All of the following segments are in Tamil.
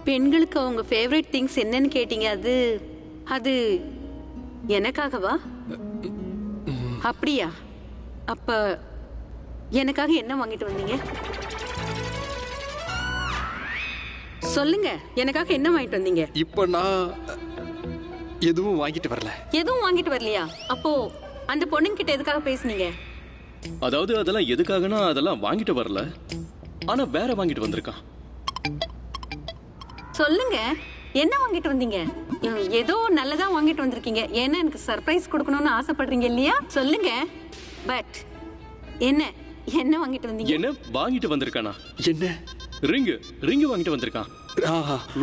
பெண்களுக்கு அவங்க ஃபேவரட் திங்ஸ் என்னன்னு கேட்டீங்க. அது அது எனக்காகவா? அப்படியா? அப்ப எனக்காக என்ன வாங்கிட்டு வந்தீங்க? சொல்லுங்க, எனக்காக என்ன வாங்கிட்டு வந்தீங்க? இப்ப நான் எதுவும் வாங்கிட்டு வரல. எதுவும் வாங்கிட்டு வரலையா? அப்போ அந்த பொண்ணுங்கிட்ட எதுக்காக பேசுனீங்க? அதாவது அதெல்லாம் எதுக்காகனா அதெல்லாம் வாங்கிட்டு வரல, ஆனா வேற வாங்கிட்டு வந்திருக்கான். சொல்லுங்க, என்ன வாங்கிட்டு வந்தீங்க? ஏதோ நல்லதா வாங்கிட்டு வந்திருக்கீங்க. ஏன்னா எனக்கு சர்ப்ரைஸ் கொடுக்கணும்னு ஆசைப்படுறீங்க இல்லையா? சொல்லுங்க. பட் என்ன என்ன வாங்கிட்டு வந்தீங்க? என்ன வாங்கிட்டு வந்திருக்கானா? என்ன? ரிங் ரிங் வாங்கிட்டு வந்திருக்கான்.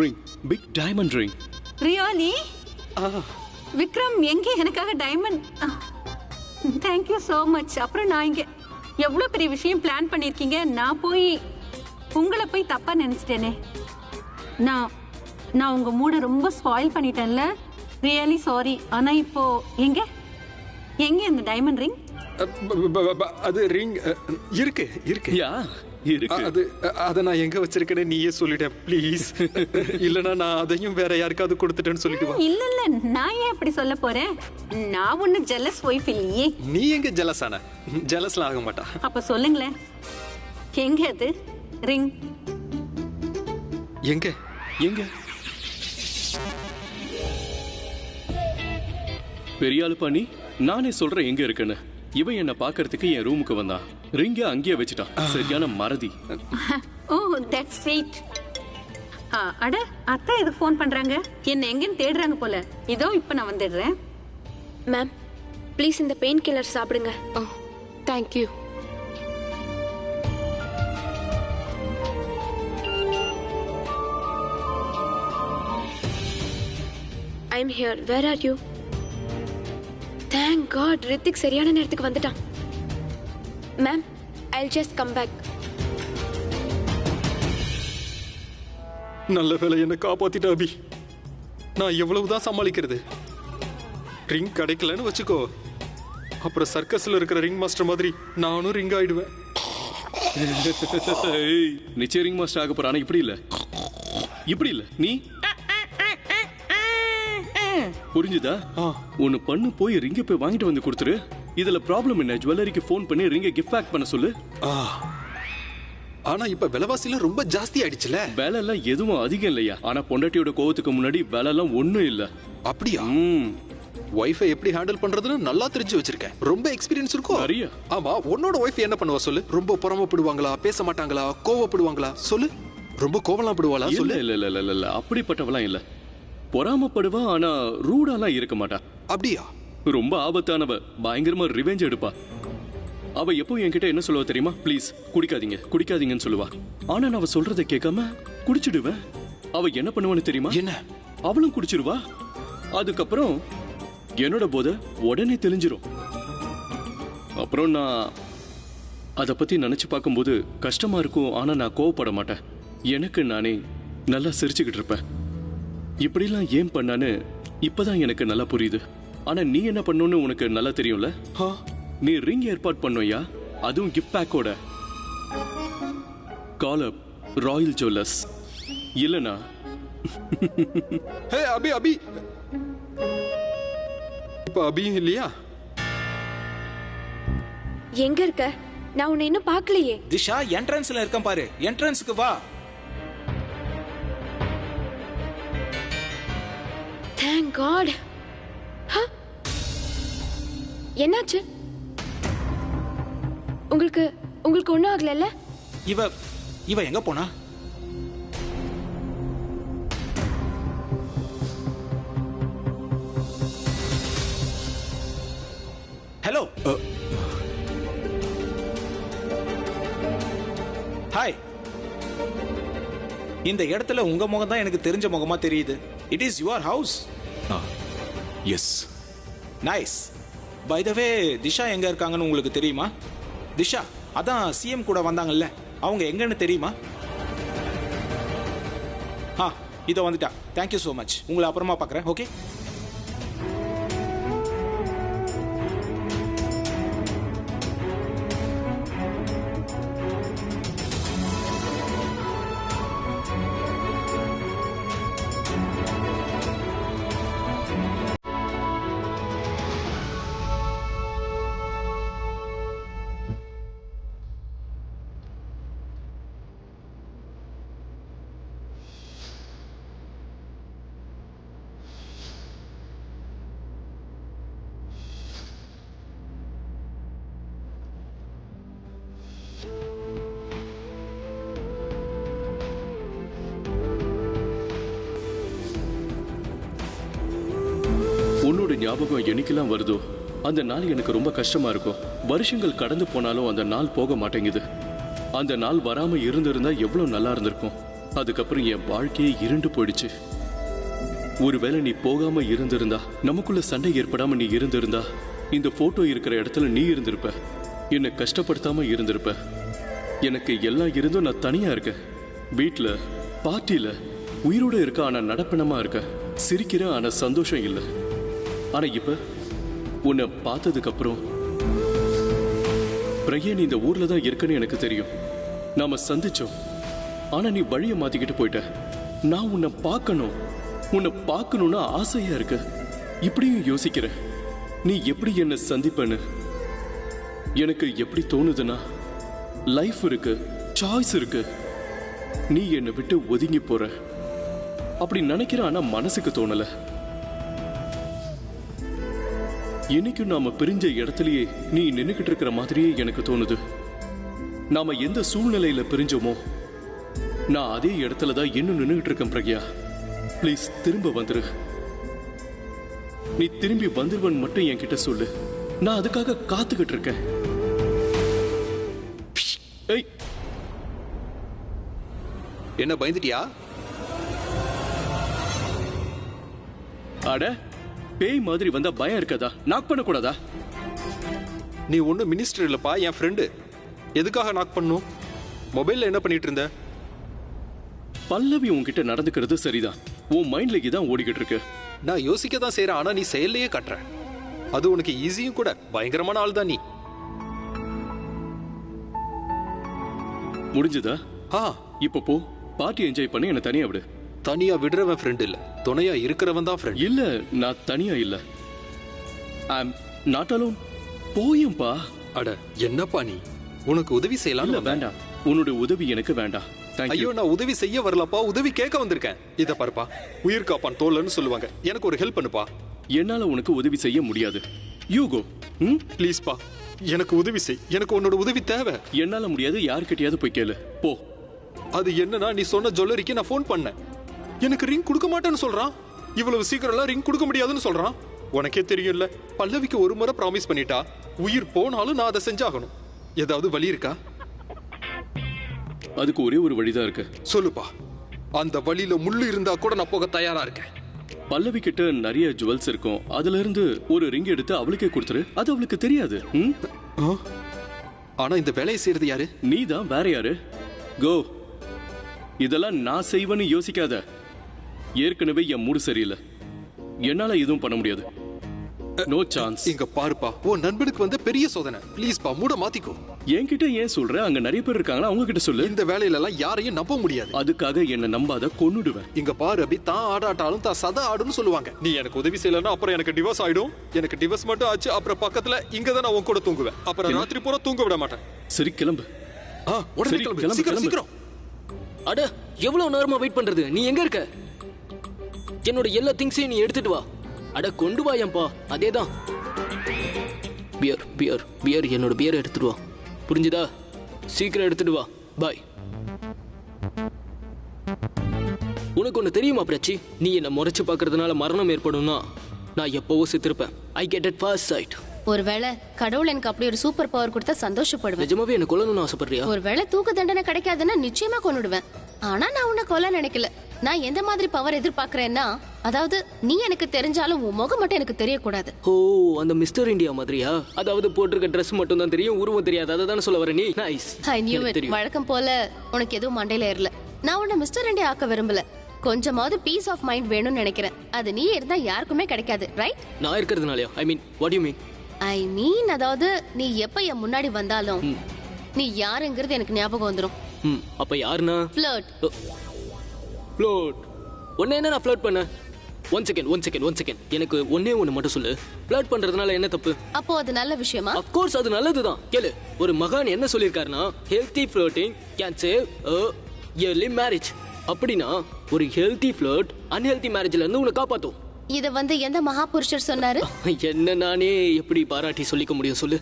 Ring, big diamond ring. Really? Vikram எங்கே எனக்காக டைமண்ட்? Thank you so much. அப்புறம் நான் இங்க எவ்வளவு பெரிய விஷயம் பிளான் பண்ணிருக்கீங்க, நான் போய் உங்களை போய் தப்பா நினைச்சிட்டேனே. நான் உங்க மூட ரொம்ப ஸ்பாயில் பண்ணிட்டேன்ல. Really sorry. ஆனா இப்போ எங்க எங்க இந்த டைமண்ட் ரிங்? அது ரிங் இருக்கு இருக்கு. யா இருக்கு. அது அத நான் எங்க வச்சிருக்கேன்னு நீயே சொல்லிட ப்ளீஸ். இல்லனா நான் அதையும் வேற யாருக்காவது கொடுத்துட்டேன்னு சொல்லிடுவா. இல்ல இல்ல, நான் ஏன் அப்படி சொல்ல போறேன்? நான் ஒண்ணு ஜெலஸ் ஒய்ஃப் இல்லையே. நீ எங்க ஜெலஸ் ஆன? ஜெலஸ்லாம் ஆக மாட்டா. அப்ப சொல்லுங்களேன், எங்க அது ரிங்? எங்க எங்க? பெரிய ஆளு பண்ணி நானே சொல்றேன் எங்க இருக்குன்னு. இவன் என்ன பாக்குறதுக்கு என் ரூமுக்கு வந்தான். ரிங்க அங்கேயே வச்சுட்டான். சரியான மறதி. Oh that's sweet. அட, அத்தை எதுக்கு ஃபோன் பண்றாங்க? என்ன எங்கன்னு தேடுறாங்க போல. இதோ இப்ப நான் வந்துடுறேன். மேம் ப்ளீஸ் இந்த பெயின் கில்லர் சாப்பிடுங்க. Oh thank you. I'm here. Where are you? Thank God, Rithik சரியான நேரத்துக்கு வந்துட்டான். Ma'am I'll just come back. நல்ல வேளை என்ன காப்பாத்திட்ட அபி. நான் எவ்வளவுதான் சமாளிக்கிறது? ரிங் கிடைக்கலன்னு வச்சுக்கோ, அப்புறம் சர்க்கஸ்ல இருக்கிற ரிங் மாஸ்டர் மாதிரி நானும் ரிங் ஆயிடுவேன். நிச்சய ரிங் மாஸ்டர் ஆக போறானா? இப்படி இல்ல, இப்படி இல்ல. நீ புரிஞ்சுதா? ஒன்னு பண்ணு, போய் ரிங்க போய் வாங்கிட்டு வந்து கொடுத்துரு. இதுல ப்ராப்ளம் என்ன? ஜுவல்லரிக்கு ஃபோன் பண்ணி ரிங்க கிஃப்ட் பேக் பண்ண சொல்லு. ஆனா இப்ப விலைவாசில ரொம்ப ஜாஸ்தி ஆயிடுச்சுல. வேலை எல்லாம் எதுவும் அதிகம் இல்லையா? ஆனா பொண்டாட்டியோட கோவத்துக்கு முன்னாடி வேலை எல்லாம் ஒண்ணும் இல்ல. அப்படியா? வைஃபை எப்படி ஹேண்டில் பண்றதுன்னு நல்லா தெரிஞ்சு வச்சிருக்கேன். ரொம்ப எக்ஸ்பீரியன்ஸ் இருக்கும் நிறைய. ஆமா, உன்னோட வைஃப் என்ன பண்ணுவா சொல்லு? ரொம்ப பொறாமப்படுவாங்களா, பேச மாட்டாங்களா, கோவப்படுவாங்களா சொல்லு? ரொம்ப கோவலாம் படுவாளா சொல்லு? இல்ல இல்ல இல்ல இல்ல, அப்படிப்பட்டவளாம் இல்ல. பொறாமப்படுவா, ஆனா ரூடாலாம் இருக்க மாட்டா. அப்படியா? ரொம்ப ஆபத்தானவ. பயங்கரமா ரிவெஞ்ச் எடுப்பா. அவ எப்போ என்கிட்ட என்ன சொல்லுவா தெரியுமா? ப்ளீஸ் குடிக்காதீங்க குடிக்காதீங்கன்னு சொல்லுவா. ஆனா நான் அவ சொல்றதை கேட்காம குடிச்சிடுவேன். அவ என்ன பண்ணுவான்னு தெரியுமா? என்ன? அவளும் குடிச்சிருவா. அதுக்கப்புறம் என்னோட போதை உடனே தெளிஞ்சிரும். அப்புறம் நான் அதை பத்தி நினைச்சு பார்க்கும்போது கஷ்டமா இருக்கும். ஆனா நான் கோவப்பட மாட்டேன். எனக்கு நானே நல்லா சிரிச்சுக்கிட்டு இருப்பேன். இப்படிலாம் ஏன் பண்ணான்னு இப்பதான் எனக்கு நல்லா புரியுது. ஆனா நீ என்ன பண்ணணும்னு உனக்கு நல்லா தெரியும்ல. நீ ரிங் ஏற்பாடு பண்ணோயா, அதுவும் கிஃப்ட் பேக்கோட. கால் அப் ராயல் ஜுவல்லர்ஸ். இல்லனா ஹே அபி அபி, இப்ப அபியும் இல்லையா? எங்க இருக்க? நான் உன்னை இன்னும் பார்க்கலையே. திஷா என்ட்ரன்ஸ்ல இருக்கேன் பாரு, என்ட்ரன்ஸ்க்கு வா. Thank God. என்னாச்சு? உங்களுக்கு உங்களுக்கு ஒண்ணும் ஆகல? இவ இவ எங்க போனா? ஹலோ. ஹாய். இந்த இடத்துல உங்க முகம் தான் எனக்கு தெரிஞ்ச முகமா தெரியுது. It is your house. Yes. Nice. By the way, Disha எங்க இருக்காங்கன்னு உங்களுக்கு தெரியுமா? திஷா அதான் சிஎம் கூட வந்தாங்கல்ல, அவங்க எங்கன்னு தெரியுமா? இதோ வந்துட்டா. Thank you so much. உங்களை அப்புறமா பார்க்குறேன். ஓகே. உன்னோட ஞாபகம் என்னைக்கெல்லாம் வருதோ அந்த நாள் எனக்கு ரொம்ப கஷ்டமா இருக்கும். வருஷங்கள் கடந்து போனாலும் அந்த நாள் போக மாட்டேங்குது. அந்த நாள் வராம இருந்திருந்தா எவ்வளவு நல்லா இருந்திருக்கும். அதுக்கப்புறம் என் வாழ்க்கையே இருண்டு போயிடுச்சு. ஒருவேளை நீ போகாம இருந்திருந்தா, நமக்குள்ள சண்டை ஏற்படாம நீ இருந்திருந்தா, இந்த போட்டோ இருக்கிற இடத்துல நீ இருந்திருப்ப. என்னை கஷ்டப்படுத்தாம இருந்திருப்ப. எனக்கு எல்லாம் இருந்தும் நான் தனியா இருக்கேன். வீட்டுல பார்ட்டியில உயிரோட இருக்க, ஆனா நடப்பணமா இருக்க. சிரிக்கிறேன் ஆனா சந்தோஷம் இல்லை. ஆனா இப்ப உன்னை பார்த்ததுக்கு அப்புறம் பிரக்யா, நீ இந்த ஊர்ல தான் இருக்கன்னு எனக்கு தெரியும். நாம சந்திச்சோம். ஆனா நீ வழிய மாத்திக்கிட்டு போயிட்ட. நான் உன்னை பார்க்கணும்னு ஆசையா இருக்கு. இப்படியும் யோசிக்கிறேன், நீ எப்படி என்ன சந்திப்பன்னு. எனக்கு எப்படி தோணுதுன்னா, லைஃப் இருக்கு, சாய்ஸ் இருக்கு. நீ என்னை விட்டு ஒதுங்கி போற அப்படி நினைக்கிற. ஆனா மனசுக்கு தோணல. என்னைக்கும் நாம பிரிஞ்ச இடத்துலயே நீ நின்னுக்கிட்டு இருக்கிற மாதிரியே எனக்கு தோணுது. நாம எந்த சூழ்நிலையில பிரிஞ்சோமோ நான் அதே இடத்துல தான் இன்னும் நின்னுகிட்டு இருக்கேன். பிரக்யா, ப்ளீஸ் திரும்ப வந்துரு. நீ திரும்பி வந்துருவன் மட்டும் என்கிட்ட சொல்லு. நான் அதுக்காக காத்துக்கிட்டு இருக்கேன். ஏய், என்ன பயந்துட்டியா? அட, பேய் மாதிரி வந்தா பயம் இருக்காதா? நாக் பண்ண கூடாதா? நீ ஒண்ணு மினிஸ்டர் இல்லப்பா, என் ஃப்ரெண்டு. எதுக்காக நாக் பண்ணும்? மொபைல்ல என்ன பண்ணிட்டு இருந்த? பல்லவி உன்கிட்ட நடந்துக்கிறது சரிதான். உன் மைண்ட்ல இதான் ஓடிக்கிட்டு இருக்கு. நான் யோசிக்க தான் செய்யறேன், ஆனா நீ செயல்லையே காட்டுற. அது உனக்கு ஈஸியும் கூட. பயங்கரமான ஆள் தான் நீ. முடிஞ்சதா? ஆ, இப்ப போ, பார்ட்டி என்ஜாய் பண்ணி என்ன தனியா விடு. தனியா விடுறவன் ஃப்ரெண்ட் இல்ல, துணையா இருக்கிறவன் தான் ஃப்ரெண்ட். இல்ல, நான் தனியா இல்ல. ஐ அம் நாட் அலோன். போயும்பா. அட என்னப்பா நீ? உனக்கு உதவி செய்யலாம். இல்ல வேண்டாம், உன்னோட உதவி எனக்கு வேண்டாம். ஐயோ, நான் உதவி செய்ய வரலப்பா, உதவி கேட்க வந்திருக்கேன். இத பாருப்பா, உயிர் காப்பான் தோல்லன்னு சொல்லுவாங்க. எனக்கு ஒரு ஹெல்ப் பண்ணுப்பா. என்னால உனக்கு உதவி செய்ய முடியாது. You go. ப்ளீஸ் பா, எனக்கு உதவி செய். எனக்கு உன்னோட உதவி தேவை. என்னால முடியாது, யார்கிட்டயாவது போய் கேளு. போ. அது என்னன்னா, நீ சொன்ன ஜுவல்லரிக்கு நான் ஃபோன் பண்ணேன். எனக்கு ரிங் கொடுக்க மாட்டேன்னு சொல்றான். இவ்வளவு சீக்கிரம்லாம் ரிங் கொடுக்க முடியாதுன்னு சொல்றான். உனக்கே தெரியும்ல, பல்லவிக்கு ஒரு முறை ப்ராமிஸ் பண்ணிட்டா உயிர் போனாலும் நான் அதை செஞ்சாகணும். ஏதாவது வழி இருக்கா? அதுக்கு ஒரே ஒரு வழிதான் இருக்கு. சொல்லுப்பா. அந்த வழியில முள்ளு இருந்தா கூட நான் போக தயாரா இருக்கேன். பல்லவி கிட்ட நிறைய ஜுவல்ஸ் இருக்கும். அதுல இருந்து ஒரு ரிங் எடுத்து அவளுக்கே கொடுத்துரு. அது அவளுக்கு தெரியாது. ஆனா இந்த வேலையை செய்யறது யாரு? நீ தான். வேற யாரு? கோ. இதெல்லாம் நான் செய்வேன்னு யோசிக்காத. ஏற்கனவே என் மூடு சரியில்லை. என்னால எதுவும் பண்ண முடியாது. No chance. இங்க பாருப்பா, உன் நண்பனுக்கு வந்து பெரிய சோதனை. ப்ளீஸ் பா, மூட மாத்திக்கோ. என்கிட்ட ஏன் சொல்ற? அங்க நிறைய பேர் இருக்காங்களா, அவங்க கிட்ட சொல்லு. இந்த வேலையில எல்லாம் யாரையும் நம்ப முடியாது. அதுக்காக என்ன நம்பாத, கொன்னுடுவேன். இங்க பாரு அபி, தான் ஆடாட்டாலும் தான் சதா ஆடுன்னு சொல்லுவாங்க. நீ எனக்கு உதவி செய்யலன்னா அப்புறம் எனக்கு டிவோர்ஸ் ஆயிடும். எனக்கு டிவோர்ஸ் மட்டும் ஆச்சு, அப்புறம் பக்கத்துல இங்க தான் நான் உன் கூட தூங்குவேன். அப்புறம் ராத்திரி பூரா தூங்க விட மாட்டேன். சரி, கிளம்பு. உடனே கிளம்பு. சீக்கிரம் சீக்கிரம். அட, எவ்வளவு நேரமா வெயிட் பண்றது? நீ எங்க இருக்க? என்னோட எல்லா திங்ஸையும் நீ எடுத்துட்டு வா. அட, கொண்டு வாயம்பா. அதேதான். பியர் பியர் பியர் என்னோட பியர் எடுத்துட்டு வா. புரிஞ்சுதா? சீக்கிரம் எடுத்துட்டு வா. பாய். உனக்கு ஒண்ணு தெரியுமா பிரச்சி? நீ என்ன முறைச்சு பாக்குறதுனால மரணம் ஏற்படும்னா நான் எப்பவோ செத்துருப்பேன். I get it first sight. ஒருவேளை கடவுள் எனக்கு அப்படி ஒரு சூப்பர் பவர் கொடுத்தா சந்தோஷப்படுவேன். நிஜமாவே என்ன கொல்லணும்னு ஆசைப்படுறியா? ஒருவேளை தூக்கு தண்டனை கிடைக்காதுன்னா நிச்சயமா கொன்னுடுவேன். ஆனா நான் உன்னை கொல்ல நினைக்கல. நான் எந்த மாதிரி பவர் எதிர்பார்க்கறேன்னா, அதாவது நீ எனக்கு தெரிஞ்சாலும் உன் முகம் மட்டும் எனக்கு தெரியக்கூடாது. ஓ, அந்த மிஸ்டர் இந்தியா மாதிரியா? அதாவது போட்டிருக்க ட்ரெஸ் மட்டும் தான் தெரியும், உருவம் தெரியாது. அதை தானே சொல்ல வர நீ? நைஸ். I knew it. வழக்கம் போல உனக்கு எதுவும் மண்டையில ஏறல. நான் உன்னை மிஸ்டர் இந்தியா ஆக்க விரும்பல. கொஞ்சமாவது பீஸ் ஆஃப் மைண்ட் வேணும்னு நினைக்கிறேன். அது நீ இருந்தா யாருக்குமே கிடைக்காது, ரைட்? நான் இருக்கிறதுனாலயா? ஐ மீன், வாட் யூ மீன்? ஐ மீன், அதாவது நீ எப்ப என் முன்னாடி வந்தாலும் நீ யாருங்கிறது எனக்கு ஞாபகம் வந்துரும். அப்ப யாருன்னா? ஃப்ளர்ட். ஃப்ளர்ட். ஒண்ணே என்ன நான் ஃப்ளர்ட் பண்ண? One second. எனக்கு ஒண்ணே ஒண்ணு மட்டும் சொல்லு. ஃப்ளர்ட் பண்றதுனால என்ன தப்பு? அப்போ அது நல்ல விஷயமா? ஆஃப் கோர்ஸ் அது நல்லதுதான். கேளு, ஒரு மகான் என்ன சொல்லிருக்காருன்னா, healthy flirting can save a yearly marriage. அப்படின்னா ஒரு ஹெல்தி ஃப்ளர்ட் அன்ஹெல்தி மேரேஜ்ல இருந்து உன்னை காப்பாத்தும். இத வந்து எந்த மகாபுருஷர் சொன்னாரு? என்ன நானே எப்படி பாராட்டி சொல்லிக்க முடியும் சொல்லு?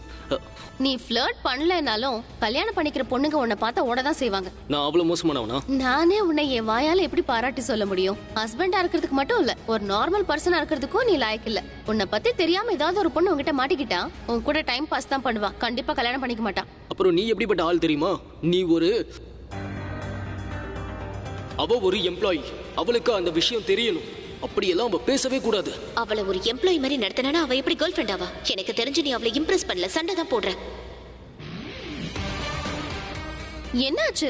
நீ ஃப்ளர்ட் பண்ணலனாலும் கல்யாணம் பண்ணிக்கிற பொண்ணுங்க உன்னை பார்த்தா ஓடதான் செய்வாங்க. நான் அவ்வளவு மோசமானவனா? நானே உன்னை என் வாயால எப்படி பாராட்டி சொல்ல முடியும்? ஹஸ்பண்டா இருக்கிறதுக்கு மட்டும் இல்ல, ஒரு நார்மல் பர்சனா இருக்கிறதுக்கும் நீ லாயக்கு இல்ல. உன்னை பத்தி தெரியாம ஏதாவது ஒரு பொண்ணு உன்கிட்ட மாட்டிக்கிட்டா உன் கூட டைம் பாஸ் தான் பண்ணுவா, கண்டிப்பா கல்யாணம் பண்ணிக்க மாட்டா. அப்புறம் நீ எப்படிப்பட்ட ஆள் தெரியுமா? அவ ஒரு எம்ப்ளாயி, அவளுக்கு அந்த விஷயம் தெரியணும். அப்படியெல்லாம் அவ பேசவே கூடாது. அவளை ஒரு எம்ப்ளாயி மாதிரி நடத்தினா அவ எப்படி கேர்ள் ஃப்ரெண்ட் ஆவா? எனக்கு தெரிஞ்சு நீ அவளை இம்ப்ரெஸ் பண்ணல, சண்டை தான் போடுற. என்னாச்சு?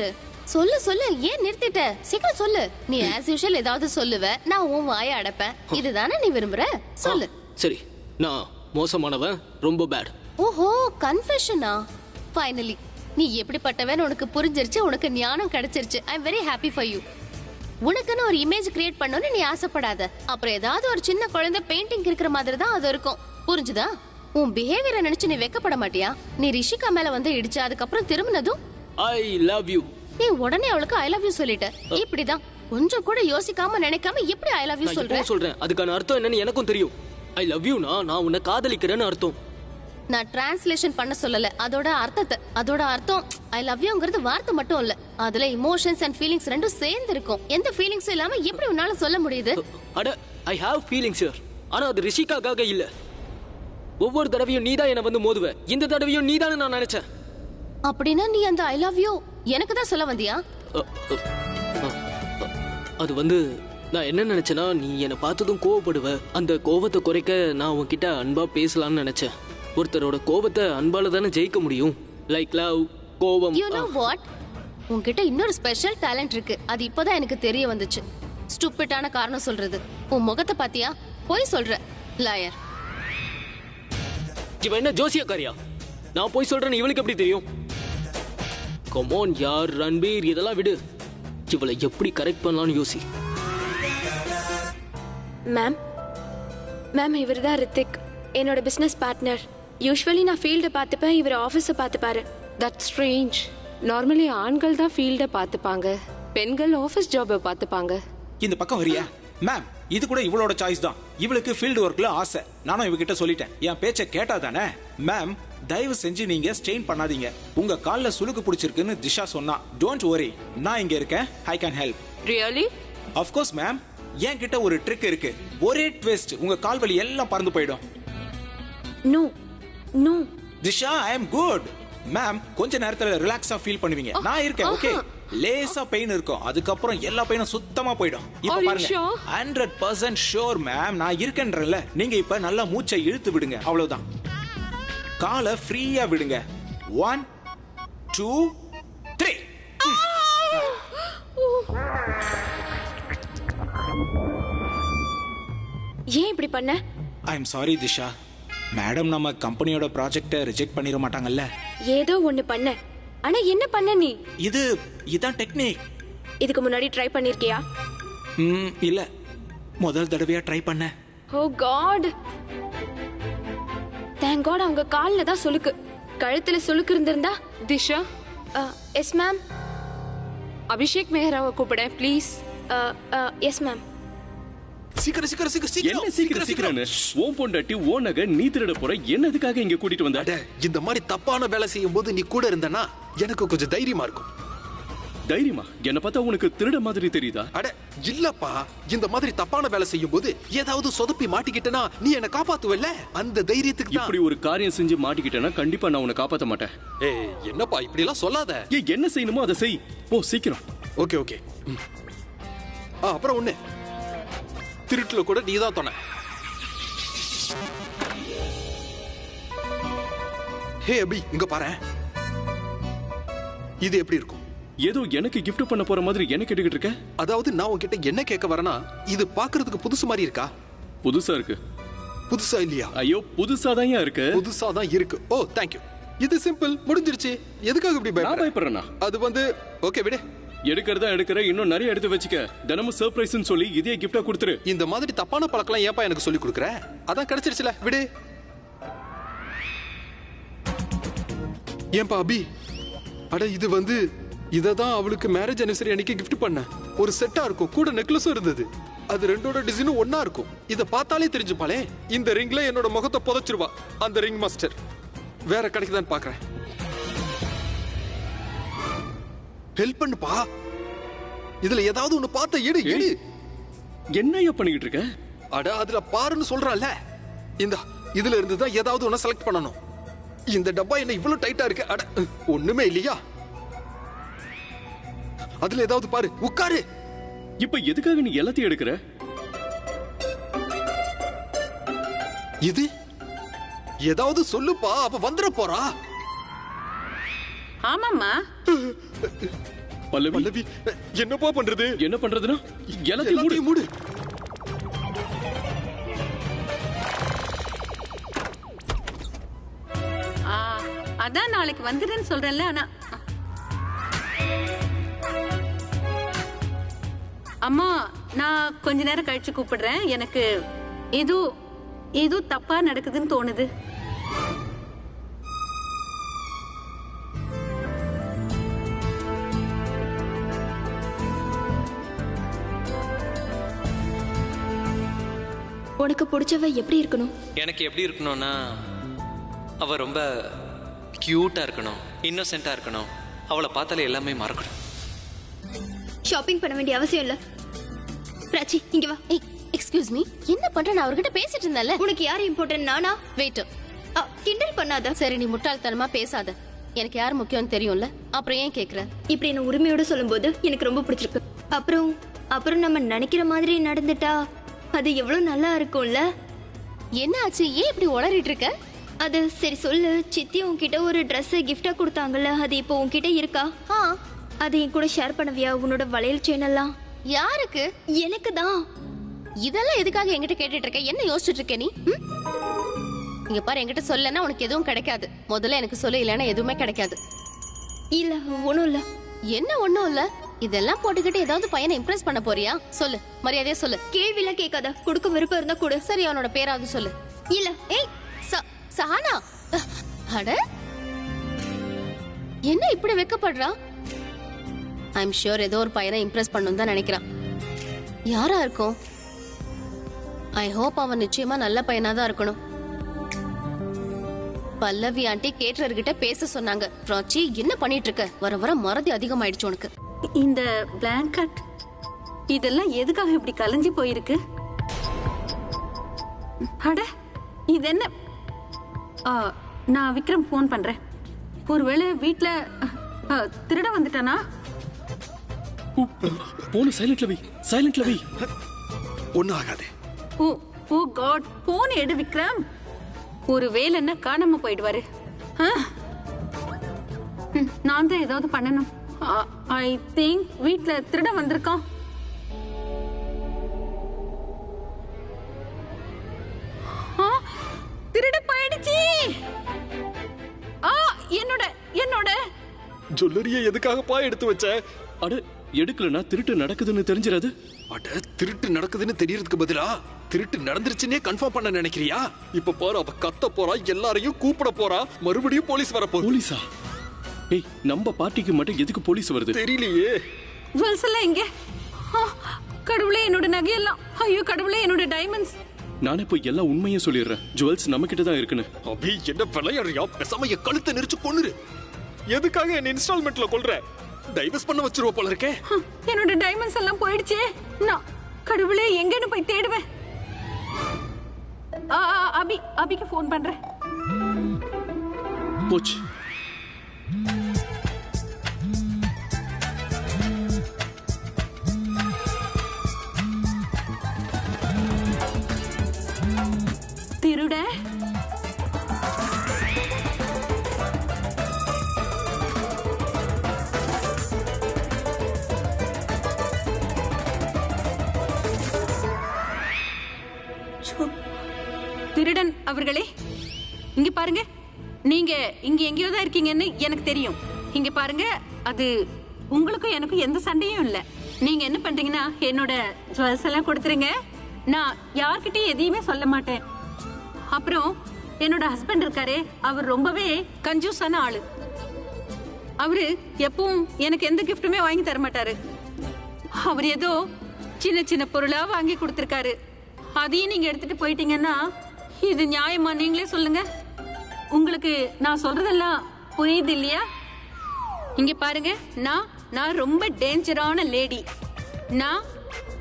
சொல்லு சொல்லு, ஏன் நிறுத்திட்ட? சீக்கிரம் சொல்லு. நீ ஆஸ் யூஷுவல் ஏதாவது சொல்லுவ, நான் உன் வாயை அடைப்பேன். இதுதானே நீ விரும்புற? சொல்லு. சரி, நான் மோசமானவன், ரொம்ப பேட். ஓஹோ, கன்ஃபெஷனா? ஃபைனலி நீ எப்படிப்பட்டவன் உனக்கு புரிஞ்சிருச்சு, உனக்கு ஞானம் கிடைச்சிருச்சு. I am very happy for you. உனக்குன்னு ஒரு இமேஜ் கிரியேட் பண்ணணும்னு நீ ஆசைப்படாத. அப்புறம் ஏதாவது ஒரு சின்ன குழந்தை பெயிண்டிங் இருக்கிற மாதிரி தான் அது இருக்கும். புரிஞ்சுதா? உன் பிஹேவியரை நினைச்சு நீ வெக்கப்பட மாட்டியா? நீ ரிஷிகா மேல வந்து இடிச்சு அதுக்கப்புறம் திரும்பினதும் ஐ லவ் யூ நீ உடனே அவளுக்கு ஐ லவ் யூ சொல்லிட்ட. இப்படிதான் கொஞ்சம் கூட யோசிக்காம நினைக்காம எப்படி ஐ லவ் யூ சொல்றேன்? அதுக்கான அர்த்தம் என்னன்னு எனக்கும் தெரியும். ஐ லவ் யூ நான் உன்னை காதலிக்கிறேன்னு அர்த்தம். நான் டிரான்ஸ்லேஷன் பண்ண சொல்லல, அதோட அர்த்தம் ஐ லவ் யூங்கிறது வார்த்தை மட்டும் இல்ல, அதுல இமோஷன்ஸ் அண்ட் ஃபீலிங்ஸ் ரெண்டும் சேர்ந்து இருக்கும். எந்த ஃபீலிங்ஸும் இல்லாம எப்படி உன்னால சொல்ல முடியுது? அட, ஐ ஹேவ் ஃபீலிங்ஸ் ஹியர். ஆனா அது ரிஷிகாக்காக இல்ல. ஒவ்வொரு தடவையும் நீதான் என்ன வந்து மோதுவ, இந்த தடவையும் நீதான்னு நான் நினைச்சேன். அப்படின்னா நீ அந்த ஐ லவ் யூ எனக்கு தான் சொல்ல வந்தியா? அது வந்து நான் என்ன நினைச்சேன்னா, நீ என்னை பார்த்ததும் கோவப்படுவ. அந்த கோவத்தை குறைக்க நான் உன்கிட்ட அன்பா பேசலாம்னு நினைச்சேன். ஒருத்தரோட கோவத்தை அன்பால தானே ஜெயிக்க முடியும். லைக் லவ், கோவம். யூ நோ வாட், உன்கிட்ட இன்னொரு ஸ்பெஷல் டேலண்ட் இருக்கு. அது இப்போதான் எனக்கு தெரிய வந்துச்சு. ஸ்டூபிட்டான காரணம் சொல்றது. உன் முகத்தை பாத்தியா? போய் சொல்ற லாயர். இவ என்ன ஜோசியக்காரியா? நான் போய் சொல்றேன்னு இவளுக்கு எப்படி தெரியும்? கமோன் யார் ரன்பீர், இதெல்லாம் விடு. இவளை எப்படி கரெக்ட் பண்ணலாம்னு யோசி. மேம் இவர் தான் ரித்திக், என்னோட பிசினஸ் பார்ட்னர். யூஸ்வலி நான் ஃபீல்டை பார்த்துப்பேன், இவர் ஆஃபீஸை பார்த்துப்பாரு. That's strange. நார்மலி ஆண்கள் தான் ஃபீல்டை பார்த்துப்பாங்க, பெண்கள் ஆஃபீஸ் ஜாபை பார்த்துப்பாங்க. இந்த பக்கம் வரியா? மேம், இது கூட இவளோட சாய்ஸ் தான். இவளுக்கு ஃபீல்டு ஒர்க்ல ஆசை. நானும் இவகிட்ட சொல்லிட்டேன், என் பேச்சை கேட்டா தானே. மேம், தயவு செஞ்சு நீங்க ஸ்ட்ரெயின் பண்ணாதீங்க. உங்க கால்ல சுளுக்கு பிடிச்சிருக்குன்னு திஷா சொன்னா. டோன்ட் வரி, நான் இங்க இருக்கேன். I can help. Really? Of course ma'am. என் கிட்ட ஒரு ட்ரிக் இருக்கு. ஒரே ட்விஸ்ட், உங்க கால் வலி எல்லாம் பறந்து போயிடும். No no Disha, I am good. Ma'am, கொஞ்ச நேரத்துல ரிலாக்ஸா ஃபீல் பண்ணுவீங்க. நான் இருக்கேன். ஓகே, லேசா பெயின் இருக்கும், அதுக்கப்புறம் எல்லா பெயினும் சுத்தமா போயிடும். இப்ப பாருங்க, 100% ஷூர் மேம், நான் இருக்கேன்றேன்ல. நீங்க இப்ப நல்லா மூச்சை இழுத்து விடுங்க, அவ்வளவுதான். காலை ஃப்ரீயா விடுங்க. 1 2 3. ஏன் இப்படி பண்ண? I am sorry Disha. Madam நம்ம கம்பெனியோட ப்ராஜெக்ட்டை ரிஜெக்ட் பண்ணிர மாட்டாங்கல்ல? ஏதோ ஒன்னு பண்ண. ஆனா என்ன பண்ண நீ? இதான் டெக்னிக். இதுக்கு முன்னாடி ட்ரை பண்ணிருக்கியா? இல்ல, முதல் தடவையா ட்ரை பண்ண. ஓ காட், தேங்க் காட் அவங்க கால்ல தான் சுளுக்கு. கழுத்துல சுளுக்கு இருந்திருந்தா. திஷா. Yes ma'am. அபிஷேக் மெஹராவை கூப்பிட ப்ளீஸ். Yes ma'am. சீக்கிரம் என்ன சீக்கிரம்? ஓம் பொண்டாட்டி ஓ நகை நீ திருட போற, என்னதுக்காக இங்க கூட்டிட்டு வந்த? இந்த மாதிரி தப்பான வேலை செய்யும் போது நீ கூட இருந்தனா எனக்கு கொஞ்சம் தைரியமா இருக்கும். தைரியமா? என்ன பார்த்தா உனக்கு திருட மாதிரி தெரியுதா? அட இல்லப்பா, இந்த மாதிரி தப்பான வேலை செய்யும் போது ஏதாவது சொதப்பி மாட்டிக்கிட்டனா நீ என்ன காப்பாத்துவல்ல, அந்த தைரியத்துக்கு தான். இப்படி ஒரு காரியம் செஞ்சு மாட்டிக்கிட்டனா கண்டிப்பா நான் உன்னை காப்பாத்த மாட்டேன். ஏய் என்னப்பா இப்படி எல்லாம் சொல்லாத. என்ன செய்யணுமோ அதை செய். போ சீக்கிரம். ஓகே. அப்புறம் ஒண்ணு, திருட்டுல கூட நீதான் தொன. ஹே அபி, இங்க பாரு. இது எப்படி இருக்கும்? ஏதோ எனக்கு கிஃப்ட் பண்ண போற மாதிரி என்ன கேட்டுக்கிட்டு இருக்க? அதாவது நான் உன்கிட்ட என்ன கேட்க வரேன்னா, இது பாக்குறதுக்கு புதுசு மாதிரி இருக்கா? புதுசா இருக்கு. புதுசா இல்லையா? ஐயோ, புதுசா தான் இருக்கு. புதுசா தான் இருக்கு. ஓ தேங்க்யூ. இது சிம்பிள், முடிஞ்சிருச்சு. எதுக்காக இப்படி பயப்படுறேனா? அது வந்து ஓகே விடு. எடுக்கிற இன்னும் நிறைய எடுத்து வச்சுக்க. தினமும் சர்ப்ரைஸ்னு சொல்லி இதே கிஃப்டா கொடுத்துரு. இந்த மாதிரி தப்பான பழக்கலாம் ஏன்பா எனக்கு சொல்லி கொடுக்குற? அதான் கிடைச்சிருச்சுல, விடு. ஏன்பா அபி? அட இது வந்து இததான் அவளுக்கு மேரேஜ் அனிவர்சரி அன்னைக்கு கிஃப்ட் பண்ண. ஒரு செட்டா இருக்கும், கூட நெக்லஸும் இருந்தது. அது ரெண்டோட டிசைனும் ஒன்னா இருக்கும். இத பார்த்தாலே தெரிஞ்சுப்பாளே. இந்த ரிங்ல என்னோட முகத்தை புதைச்சிருவா அந்த ரிங் மாஸ்டர். வேற கிடைக்குதான்னு பாக்குறேன். ஹெல்ப் பண்ணுப்பா. இதுல ஏதாவது ஒண்ணு பார்த்த எடு எடு. என்னையா பண்ணிக்கிட்டு இருக்க? அட அதுல பாருன்னு சொல்றான்ல. இந்த இதுல இருந்து தான் ஏதாவது ஒண்ணு செலக்ட் பண்ணணும். இந்த டப்பா என்ன இவ்வளவு டைட்டா இருக்கு? அட ஒண்ணுமே இல்லையா? அதுல ஏதாவது பாரு. உட்காரு. இப்ப எதுக்காக நீ எல்லாத்தையும் எடுக்கிற? இது ஏதாவது சொல்லுப்பா. அப்ப வந்துட போறா. ஆமாம்மா. பல்லவி என்னப்பா பண்றது? என்ன பண்றதுன்னா எல்லாத்தையும் மூடு. அதான் நாளைக்கு வந்துடுன்னு சொல்றேன்ல. ஆனா அம்மா நான் கொஞ்ச நேரம் கழிச்சு கூப்பிடுறேன். எனக்கு ஏதோ தப்பா நடக்குதுன்னு தோணுது. உனக்கு பிடிச்சவ எப்படி இருக்கணும்? எனக்கு எப்படி இருக்கணும்னா அவ ரொம்ப கியூட்டா இருக்கணும், இன்னோசென்ட்டா இருக்கணும். அவளை பார்த்தாலே எல்லாமே மறக்கணும். ஷாப்பிங் பண்ண வேண்டிய அவசியம் இல்ல. பிராச்சி இங்க வா. எக்ஸ்கியூஸ் மீ, என்ன பண்ற? நான் அவர்கிட்ட பேசிட்டு இருந்தேன்ல. உனக்கு யார் இம்பார்ட்டன்ட், நானா? வெயிட். கிண்டல் பண்ணாத. சரி, நீ முட்டாள்தனமா பேசாத. எனக்கு யார் முக்கியம்னு தெரியும்ல, அப்புறம் ஏன் கேக்குற? இப்படி என்ன உரிமையோட சொல்லும்போது எனக்கு ரொம்ப பிடிச்சிருக்கு. அப்புறம் நம்ம நினைக்கிற மாதிரி நடந்துட்டா அது எவ்வளவு நல்லா இருக்கும்ல. என்ன ஆச்சு? ஏன் இப்படி உளறிட்டு இருக்க? அது சரி சொல்லு. சித்தி உன்கிட்ட ஒரு Dress கிஃப்டா கொடுத்தாங்கல்ல, அது இப்போ உன்கிட்ட இருக்கா? அது என் கூட ஷேர் பண்ணவியா? உன்னோட வளையல் செயின் எல்லாம். யாருக்கு? எனக்கு தான். இதெல்லாம் எதுக்காக என்கிட்ட கேட்டுட்டு இருக்க? என்ன யோசிச்சுட்டு இருக்க நீ? இங்க பாரு, என்கிட்ட சொல்லனா உனக்கு எதுவும் கிடைக்காது. முதல்ல எனக்கு சொல்லு, இல்லைன்னா எதுவுமே கிடைக்காது. இல்ல ஒண்ணும் இல்ல. என்ன ஒண்ணும் இல்ல? இதெல்லாம் போட்டுக்கிட்டு ஏதாவது பையனை இம்ப்ரெஸ் பண்ண போறியா? சொல்லு, மரியாதையா சொல்லு. கேள்விலாம் கேட்காத. கொடுக்க விருப்பம் இருந்தா கொடு. சரி, அவனோட பேராவது சொல்லு. இல்ல. ஏய் சஹானா, அட என்ன இப்படி வெக்கப்படுறா? ஐம் ஷூர் ஏதோ ஒரு பையனை இம்ப்ரெஸ் பண்ணணும் தான் நினைக்கிறான். யாரா இருக்கும்? ஐ ஹோப் அவன் நிச்சயமா நல்ல பையனா தான் இருக்கணும். பல்லவி ஆண்டி கேட்டர்கிட்ட பேச சொன்னாங்க. பிராச்சி என்ன பண்ணிட்டு இருக்க? வர வர மறதி அதிகமாயிடுச்சு உனக்கு. இந்த பிளாங்கெட் இதெல்லாம் எதுக்காக இப்படி கலைஞ்சி போயிருக்கு? அட இது என்ன? நான் விக்ரம் போன் பண்றேன். ஒருவேளை வீட்ல திருட வந்துட்டானா? போன் சைலண்ட்ல வை. ஒண்ணும் ஆகாது. ஓ காட், போன் எடு விக்ரம். ஒரு வேலைன்னா காணாம போயிடுவாரு. நான் தான் ஏதாவது பண்ணணும். ஐ திங்க் வீட்ல திருட வந்திருக்கான். திருட போயிடுச்சு. என்னோட ஜுவல்லரியை எதுக்காகப்பா எடுத்து வச்ச? அட எடுக்கலனா திருட்டு நடக்குதுன்னு தெரிஞ்சிராது. அட திருட்டு நடக்குதுன்னு தெரியறதுக்கு பதிலா திருட்டு நடந்துருச்சுன்னே கன்ஃபார்ம் பண்ண நினைக்கிறியா? இப்ப பாரு, அவ கத்த போறா, எல்லாரையும் கூப்பிட போறா, மறுபடியும் போலீஸ் வரப்போகுது. போலீஸா? ஏய், நம்ம பார்ட்டிக்கு மட்டும் எதுக்கு போலீஸ் வருது? தெரியலையே. ஜுவல்ஸ் எல்லாம் எங்க? கடவுளே, என்னோட நகையெல்லாம். ஐயோ கடவுளே, என்னோட டைமண்ட்ஸ். நானே போய் எல்லா உண்மையும் சொல்லிடுறேன். ஜுவல்ஸ் நம்ம கிட்ட தான் இருக்குன்னு. அபி என்ன விளையாடுறியா? பேசாம என் கழுத்தை நெரிச்சு கொன்னுரு. எதுக்காக என்ன இன்ஸ்டால்மெண்ட்ல கொல்ற? டைவர்ஸ் பண்ண வச்சிருவ போல இருக்கே. என்னோட டைமண்ட்ஸ் எல்லாம் போயிடுச்சே. நான் கடவுளே எங்கன்னு போய் தேடுவேன். அபிக்கு ஃபோன் பண்றேன். போச்சு. திருட திருடன் அவர்களே, இங்க பாருங்க. நீங்க இங்க எங்கேயோ தான் இருக்கீங்கன்னு எனக்கு தெரியும். இங்க பாருங்க, அது உங்களுக்கும் எனக்கும் எந்த சண்டையும் இல்ல. நீங்க என்ன பண்றீங்கன்னா என்னோட ஜுவல்ஸ் எல்லாம் கொடுத்துருங்க. நான் யார்கிட்டயும் எதையுமே சொல்ல மாட்டேன். அப்புறம் என்னோட ஹஸ்பண்ட் இருக்காரே, அவர் ரொம்பவே கஞ்சூஸான ஆளு. அவரு எப்பவும் எனக்கு எந்த கிஃப்ட்டுமே வாங்கி தர மாட்டாரு. அவர் ஏதோ சின்ன சின்ன பொருளா வாங்கி கொடுத்துருக்காரு. அதையும் நீங்க எடுத்துட்டு போயிட்டீங்கன்னா இது நியாயமா? நீங்களே சொல்லுங்க. உங்களுக்கு நான் சொல்றதெல்லாம் புரியுது இல்லையா? இங்க பாருங்க, நான் ரொம்ப டேஞ்சரான லேடி. நான்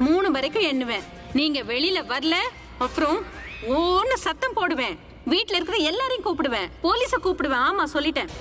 3 வரைக்கும் எண்ணுவேன். நீங்க வெளியில வரல அப்புறம் ஓன்னு சத்தம் போடுவேன். வீட்டுல இருக்கிற எல்லாரையும் கூப்பிடுவேன். போலீஸ கூப்பிடுவேன். ஆமா, சொல்லிட்டேன்.